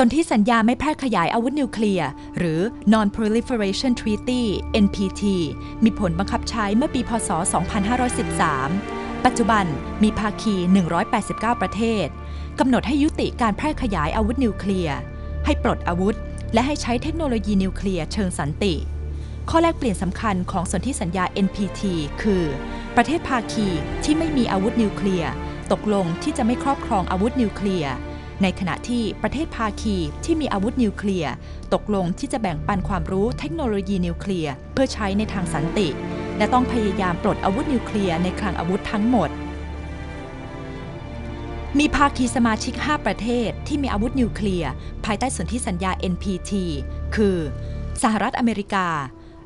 นธิสัญญาไม่แพร่ขยายอาวุธนิวเคลียร์หรือ Non-Proliferation Treaty NPT มีผลบังคับใช้เมื่อปีพ.ศ. 2513 ปัจจุบันมีภาคี189ประเทศกำหนดให้ยุติการแพร่ขยายอาวุธนิวเคลียร์ให้ปลดอาวุธและให้ใช้เทคโนโลยีนิวเคลียร์เชิงสันติข้อแลกเปลี่ยนสำคัญของสนธิสัญญา NPT คือประเทศภาคีที่ไม่มีอาวุธนิวเคลียร์ตกลงที่จะไม่ครอบครองอาวุธนิวเคลียร์ในขณะที่ประเทศภาคีที่มีอาวุธนิวเคลียร์ตกลงที่จะแบ่งปันความรู้เทคโนโลยีนิวเคลียร์เพื่อใช้ในทางสันติและต้องพยายามปลดอาวุธนิวเคลียร์ในคลังอาวุธทั้งหมดมีภาคีสมาชิก 5 ประเทศที่มีอาวุธนิวเคลียร์ภายใต้สนธิสัญญา NPT คือสหรัฐอเมริกา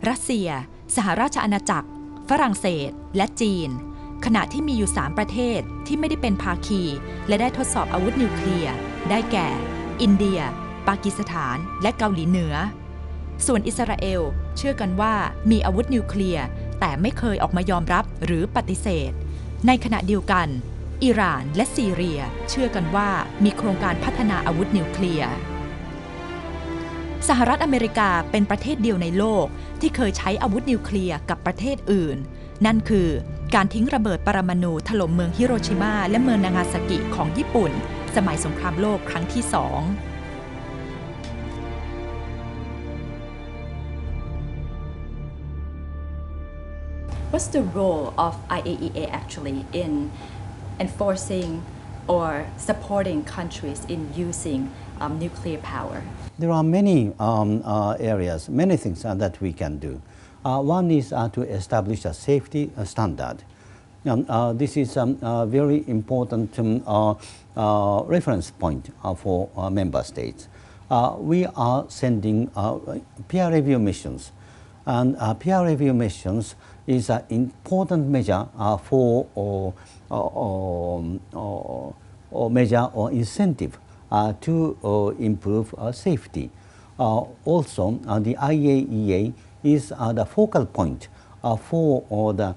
รัสเซียสหราชอาณาจักรฝรั่งเศสและจีนขณะที่มีอยู่ 3 ประเทศที่ไม่ได้เป็นภาคีและได้ทดสอบอาวุธนิวเคลียร์ได้แก่อินเดียปากีสถานและเกาหลีเหนือส่วนอิสราเอลเชื่อกันว่ามีอาวุธนิวเคลียร์แต่ไม่เคยออกมายอมรับหรือปฏิเสธในขณะเดียวกันอิหร่านและซีเรียเชื่อกันว่ามีโครงการพัฒนาอาวุธนิวเคลียร์สหรัฐอเมริกาเป็นประเทศเดียวในโลกที่เคยใช้อาวุธนิวเคลียร์กับประเทศอื่นนั่นคือการทิ้งระเบิดปรมาณูถล่มเมืองฮิโรชิมาและเมืองนางาซากิของญี่ปุ่นสมัยสงครามโลกครั้งที่ 2What's the role of IAEA actually in enforcing or supporting countries in using nuclear power? There are many areas, many things that we can do. One is to establish a safety standard. This is a very important reference point for member states. We are sending peer review missions, and peer review missions is an important measure for measure or incentive to improve safety. Also, the IAEA is the focal point for the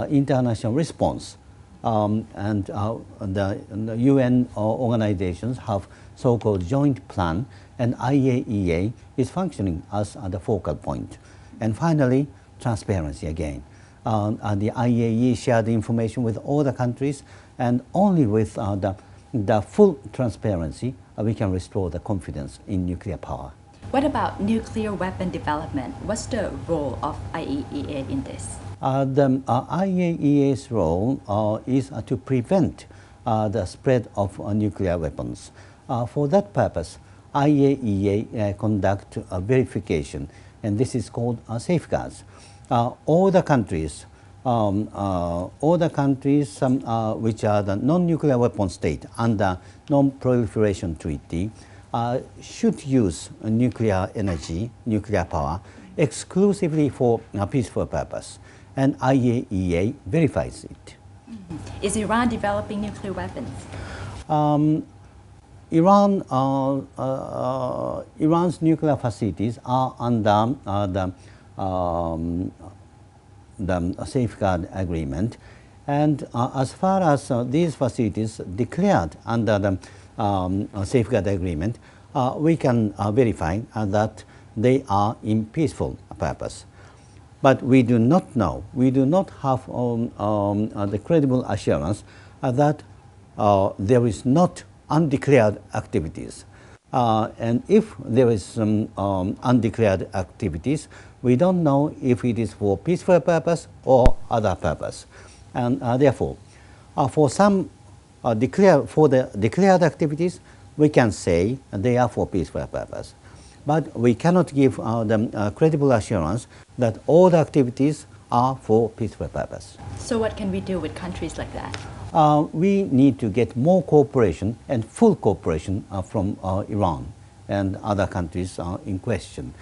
international response, and the UN organizations have so-called joint plan, and IAEA is functioning as the focal point. And finally, transparency again. The IAEA shared information with all the countries, and only with the full transparency we can restore the confidence in nuclear power. What about nuclear weapon development? What's the role of IAEA in this? The IAEA's role is to prevent the spread of nuclear weapons. For that purpose, IAEA conduct a verification, and this is called safeguards. All the countries which are the non-nuclear weapon state under Non-Proliferation Treaty should use nuclear energy, nuclear power, exclusively for a peaceful purpose, and IAEA verifies it. Is Iran developing nuclear weapons? Iran's nuclear facilities are under the safeguard agreement, and as far as these facilities declared under the safeguard agreement, we can verify that they are in peaceful purpose. But we do not know, we do not have the credible assurance that there is not undeclared activities. And if there is some undeclared activities, we don't know if it is for peaceful purpose or other purpose. And therefore, for the declared activities, we can say they are for peaceful purpose. But we cannot give them credible assurance that all the activities are for peaceful purpose. So what can we do with countries like that? We need to get more cooperation and full cooperation from Iran and other countries in question.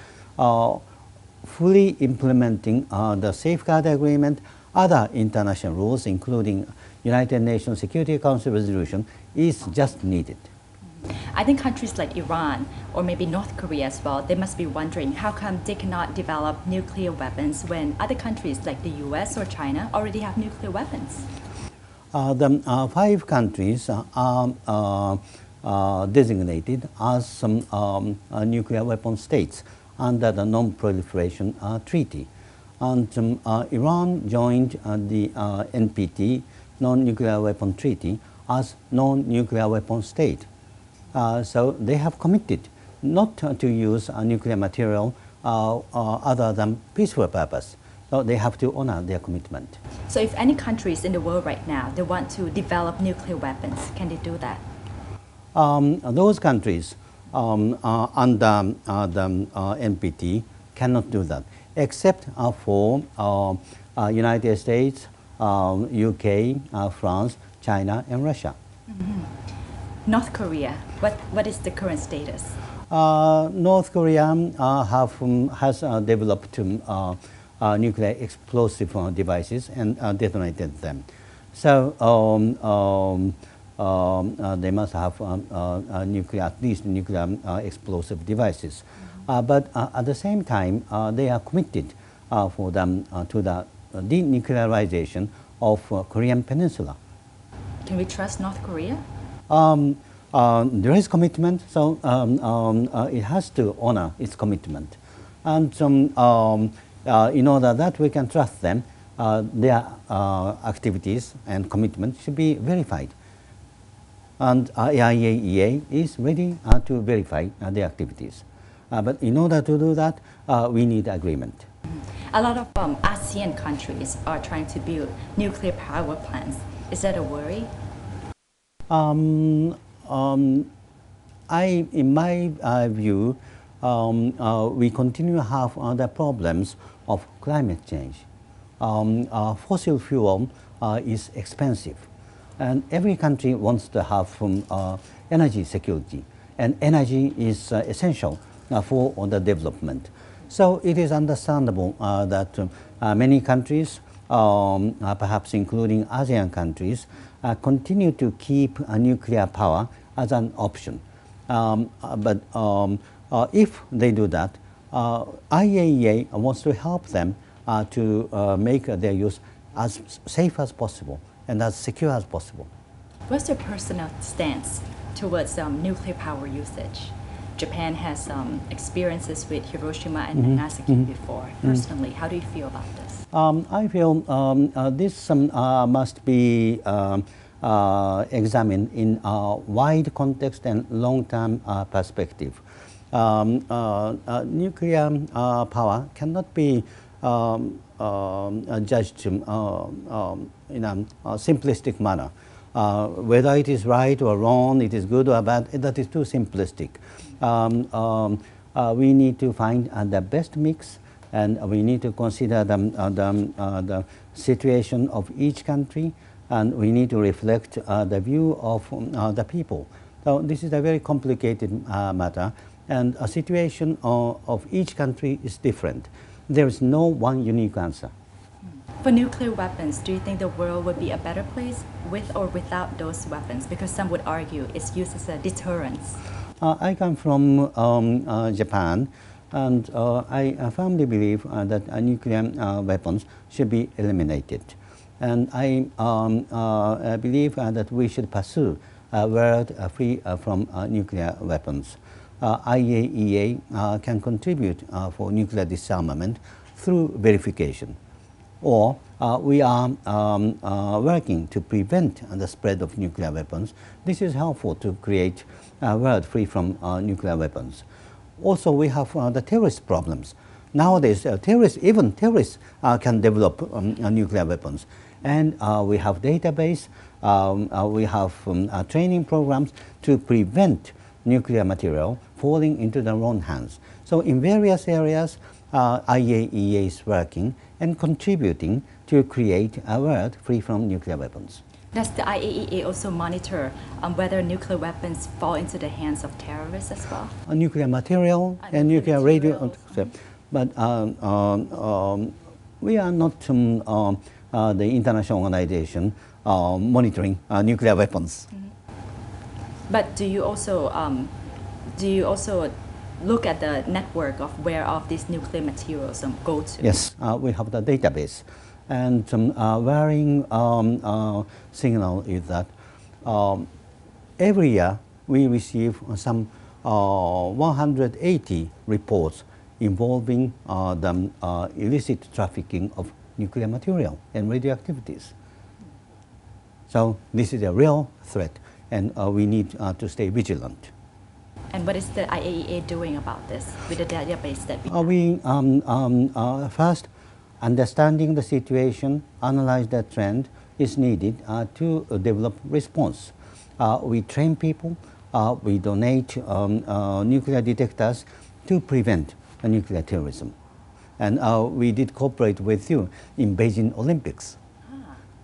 Fully implementing the safeguard agreement, other international rules, including United Nations Security Council resolution, is just needed. I think countries like Iran or maybe North Korea as well, they must be wondering how come they cannot develop nuclear weapons when other countries like the US or China already have nuclear weapons. The 5 countries are designated as some nuclear weapon states under the Non-Proliferation Treaty. And Iran joined the NPT, Non-Nuclear Weapon Treaty, as non-nuclear weapon state. So they have committed not to use nuclear material other than peaceful purpose. So they have to honor their commitment. So if any countries in the world right now, they want to develop nuclear weapons, can they do that? Those countries under the NPT cannot do that, except for United States, UK, France, China, and Russia. North Korea, what is the current status? North Korea has developed nuclear explosive devices and detonated them. So they must have at least nuclear explosive devices. But at the same time, they are committed for them to the denuclearization of Korean Peninsula. Can we trust North Korea? There is commitment, so it has to honor its commitment. And in order that we can trust them, their activities and commitment should be verified. And IAEA is ready to verify their activities. But in order to do that, we need agreement. A lot of ASEAN countries are trying to build nuclear power plants. Is that a worry? In my view, we continue to have the problems of climate change. Fossil fuel is expensive, and every country wants to have energy security, and energy is essential for the development. So it is understandable that many countries, perhaps including ASEAN countries, continue to keep nuclear power as an option. But if they do that, IAEA wants to help them to make their use as safe as possible and as secure as possible. What's your personal stance towards nuclear power usage? Japan has experiences with Hiroshima and Nagasaki before. Personally, how do you feel about this? I feel this must be examined in a wide context and long-term perspective. Nuclear power cannot be judged in a simplistic manner. Whether it is right or wrong, it is good or bad, that is too simplistic. We need to find the best mix, and we need to consider the situation of each country, and we need to reflect the view of the people. So this is a very complicated matter, and a situation of each country is different. There is no one unique answer. For nuclear weapons, do you think the world would be a better place with or without those weapons? Because some would argue it's used as a deterrence. I come from Japan, and I firmly believe that nuclear weapons should be eliminated. And I believe that we should pursue a world free from nuclear weapons. IAEA can contribute for nuclear disarmament through verification. Or we are working to prevent the spread of nuclear weapons. This is helpful to create a world free from nuclear weapons. Also, we have the terrorist problems. Nowadays, even terrorists can develop nuclear weapons. And we have database, we have training programs to prevent nuclear material falling into the wrong hands. So in various areas, IAEA is working and contributing to create a world free from nuclear weapons. Does the IAEA also monitor whether nuclear weapons fall into the hands of terrorists as well? Nuclear material and nuclear radio. But we are not the international organization monitoring nuclear weapons. But do you also look at the network of where all these nuclear materials go to? Yes, we have the database. And varying signal is that every year we received some 180 reports involving the illicit trafficking of nuclear material and radioactivities. So this is a real threat, and we need to stay vigilant. And what is the IAEA doing about this with the database that We first understanding the situation, analyze the trend is needed to develop response. We train people, we donate nuclear detectors to prevent nuclear terrorism. And we did cooperate with you in Beijing Olympics.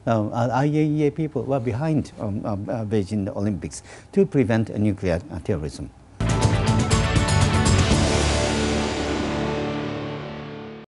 IAEA people were behind Beijing Olympics to prevent nuclear terrorism.